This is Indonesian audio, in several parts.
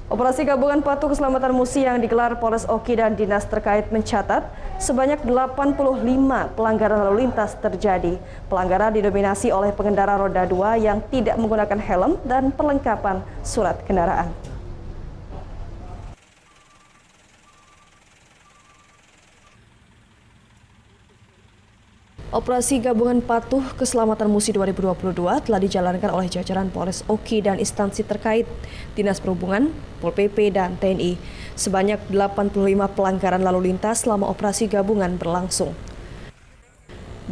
Operasi gabungan patuh keselamatan musi yang digelar Polres Oki dan dinas terkait mencatat sebanyak 85 pelanggaran lalu lintas terjadi. Pelanggaran didominasi oleh pengendara roda 2 yang tidak menggunakan helm dan perlengkapan surat kendaraan. Operasi gabungan patuh keselamatan musi 2022 telah dijalankan oleh jajaran Polres Oki dan instansi terkait, Dinas Perhubungan, Pol PP, dan TNI. Sebanyak 85 pelanggaran lalu lintas selama operasi gabungan berlangsung.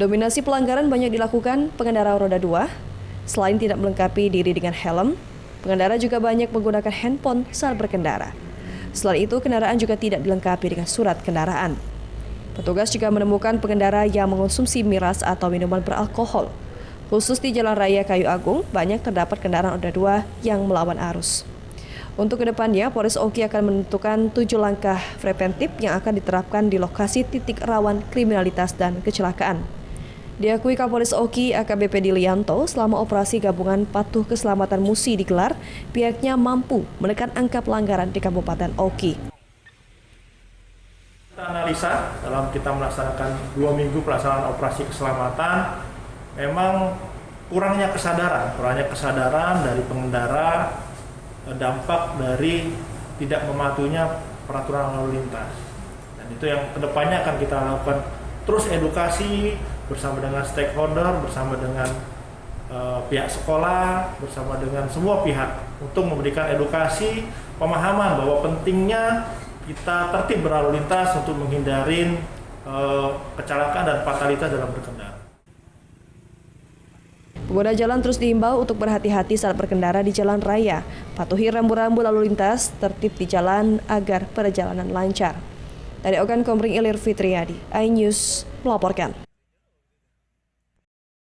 Dominasi pelanggaran banyak dilakukan pengendara roda 2. Selain tidak melengkapi diri dengan helm, pengendara juga banyak menggunakan handphone saat berkendara. Selain itu, kendaraan juga tidak dilengkapi dengan surat kendaraan. Petugas juga menemukan pengendara yang mengonsumsi miras atau minuman beralkohol. Khusus di Jalan Raya Kayu Agung, banyak terdapat kendaraan roda 2 yang melawan arus. Untuk kedepannya, Polres Oki akan menentukan 7 langkah preventif yang akan diterapkan di lokasi titik rawan kriminalitas dan kecelakaan. Diakui Kapolres Oki AKBP Dilianto, selama operasi gabungan patuh keselamatan musi digelar, pihaknya mampu menekan angka pelanggaran di Kabupaten Oki. Kita analisa dalam kita melaksanakan 2 minggu pelaksanaan operasi keselamatan, memang kurangnya kesadaran dari pengendara, dampak dari tidak mematuhinya peraturan lalu lintas. Dan itu yang kedepannya akan kita lakukan terus edukasi bersama dengan stakeholder, bersama dengan pihak sekolah, bersama dengan semua pihak untuk memberikan edukasi, pemahaman bahwa pentingnya kita tertib berlalu lintas untuk menghindari kecelakaan dan fatalitas dalam berkendara. Pengguna jalan terus diimbau untuk berhati-hati saat berkendara di jalan raya, patuhi rambu-rambu lalu lintas, tertib di jalan agar perjalanan lancar. Dari Ogan Komering Ilir Fitriadi, iNews melaporkan.